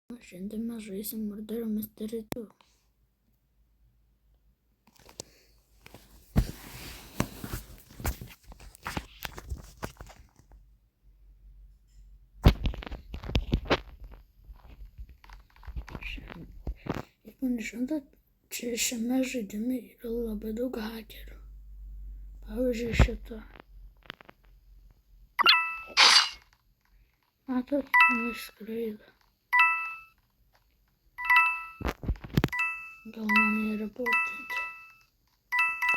Šiandien mes žaisim Murderio Mystery 2. Jeigu nežinote, šiame žaidime yra labai daug hakerių. Pavyzdžiui, šito. Matot, jis skraido. Gal man jį reportinti?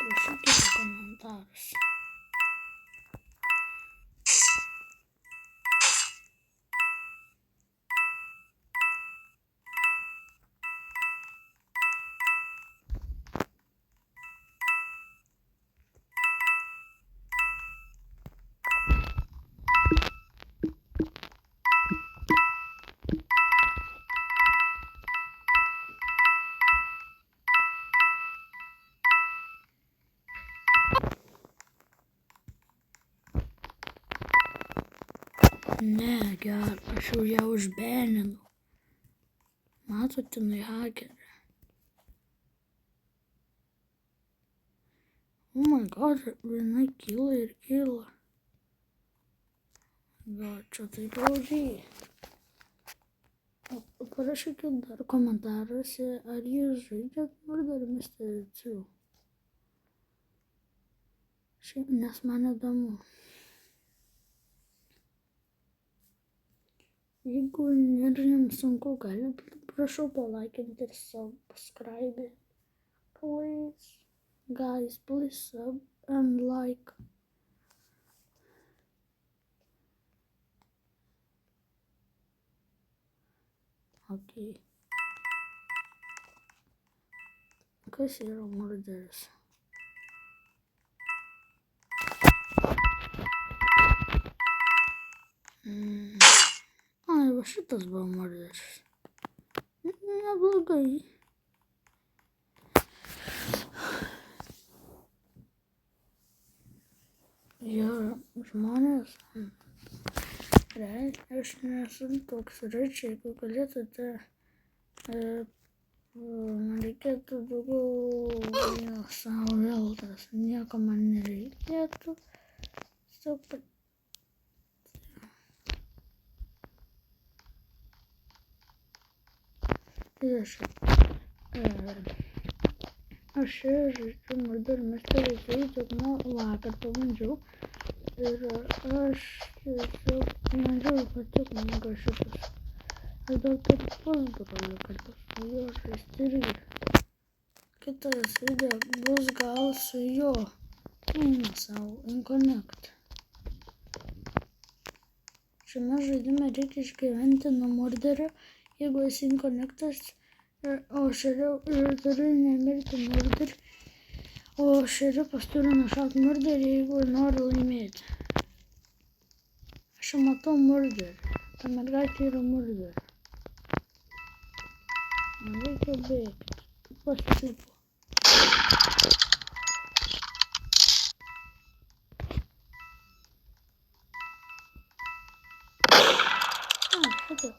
Rašykite komentaruose. Ne, gerai, aš jau ją užbeninau. Matote, jinai hakerė. Oh my god, jinai kyla ir kyla. Gal čia taip blogai. Parašykit dar komentaruose, ar jūs žaidžiat Murderio Mystery 2. Šiaip, nes man įdomu. Jeigu nėra jums sunku, galit, prašau, palaikinti ir subscribe. Please, guys, please sub and like. Okay. Kas yra murderis? Ai, va šitas buvo murderis. Neblogai. Jo, žmonės. Aš nesu toks rich, jeigu galėtumėte, man reikėtų daugiau savo veltas, nieko man nereikėtų. Aš žaidžiu Murderio Mystery 2, tik nuo vakar pabandžiau. Ir aš tiesiog mažiau patiko negu šitas. Aš dar turiu pusbrolį kartu su juo žaisti irgi. Kitas video bus gal su juo. Eina savo, Inconnect. Šiame žaidime reikia išgyventi nuo murderio, jeigu esi Inconnectas, o turi nemirti murderį. O šerifas turi nušauti murderį, jeigu nori laimėti. Aš matau murderį. Ta mergaitė yra murderį. Man reikia bėgti. Pasislėpiau. Šitą.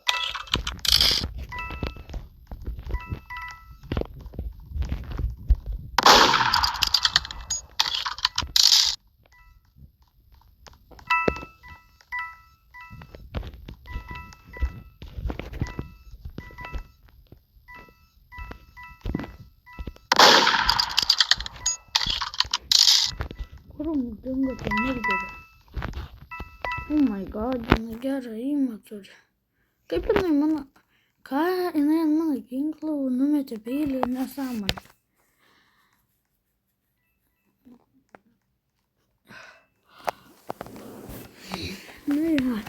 Kur dingo ta murderė? Oh my god, jinai gerą įmą turi. Kaip jinai mano... Ką jinai ant mano ginklų numetė peilį ir nesąmonę? Nu ja.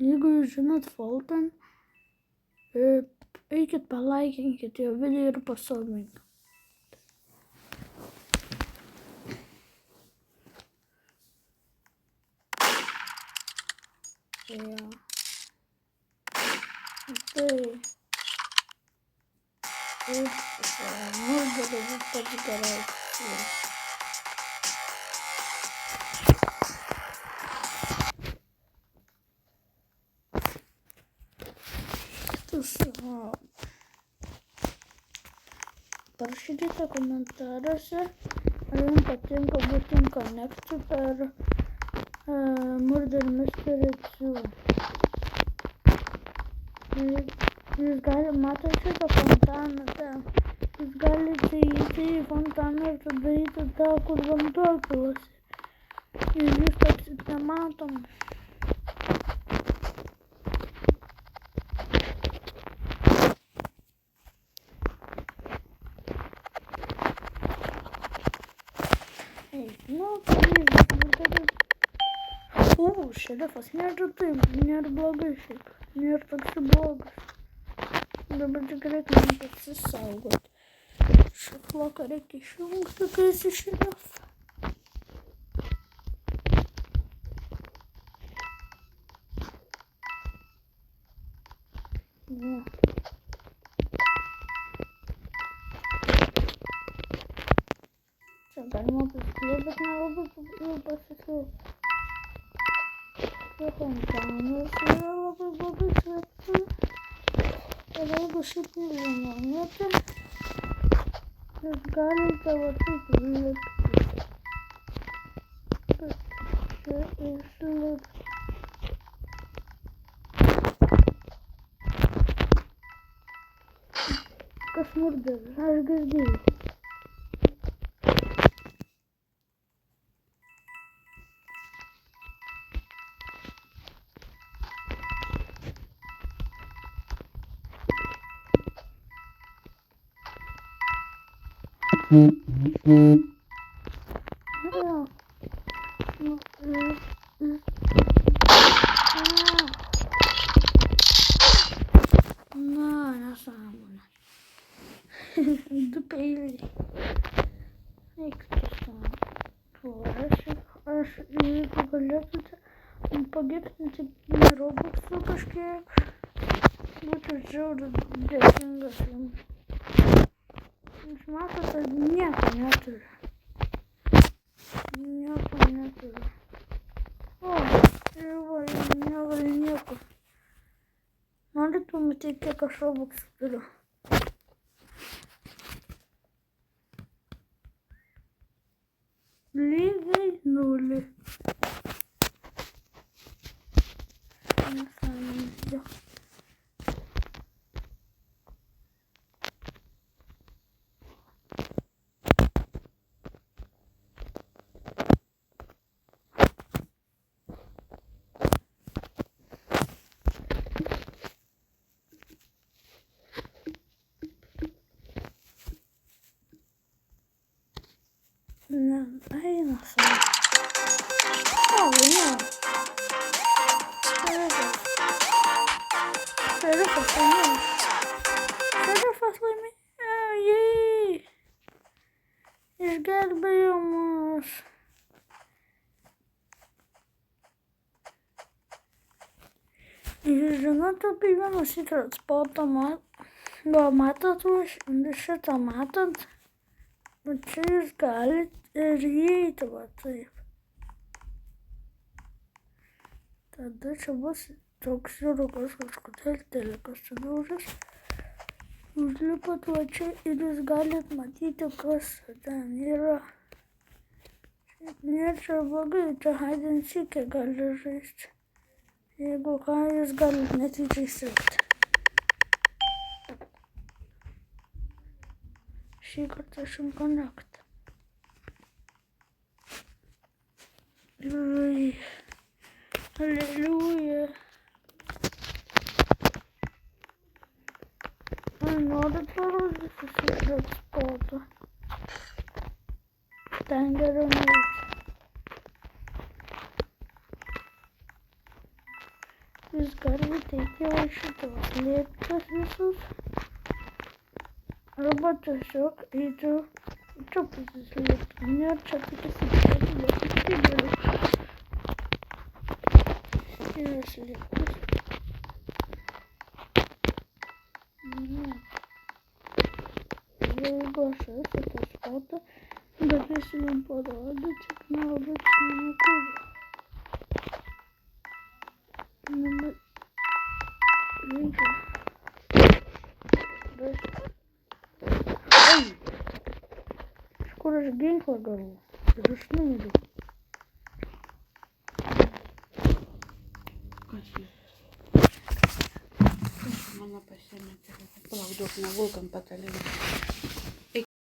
Jeigu jūs žinot Fulton, eikit palaikinkit jo video ir pasubink. Ja. Tai. Murderio bus pats geriausias. Parašykite komentaruose, ar jums patinka būtent konekti per Murder Mystery 2. Jūs galite matyti šitą fontaną ten. Jūs galite įeiti į fontaną ir tada eiti tą, kur vanduo pilasi. Ir jūs tapsite matomi. Šerifas nėra taip, nėra blogai šiaip, nėra toks blogas. Dabar tik reikia man pasisaugoti. Šifloką reikia išjungti, kai esi šerifas. Čia galima pasislėpti, bet nelabai pasislėpti. Fontanas yra labai blogai slėpti. Ir jeigu šiaip nežinote, jūs galite va taip lipti. Čia išlipti. Kas murderis? Aš girdėjau. Nesąmonė. Du peiliai. Eik tu savo. Aš jeigu galėtumėte pagirtinti Robuxų kažkiek, būčiau žiauriai dėkingas jums. Jūs matote, nieko neturiu. O, nieko. Norit pamatyti, kiek aš Robuxų turiu? Lygiai 0. Nesąmonė. Eina savo. Ne. Šerifas laimėjo. Jei. Išgelbėjo mus. Jūs žinote apie vieną secret spotą, gal matot šitą matot? Bet čia jūs galite ir įeiti va taip. Tada čia bus toks žiūrukas kažkodėl telekas sudaužęs. Užlipat va čia ir jūs galite matyti, kas ten yra. Nėra čia blogai, čia hide and seek gali žaisti. Jeigu ką, jūs galite netyčia įsirgti. Šį kartą aš jums connect. Aleliuja. Norit parodyti secret spotą? Ten geriau neiti. Jūs galite eiti va šitą slėptis visus. Arba tiesiog eiti čia pasislėpti. Nėra čia tik įsislėpti geriau. Ir slėptis. Jeigu aš esu tas spotą, galėsiu jums parodyti, tik nelabai atsimenu kur. Reikia. Раз. Ой! Скоро же день кладу. Засну. Капец. Мама постельно было удобно волком по талии.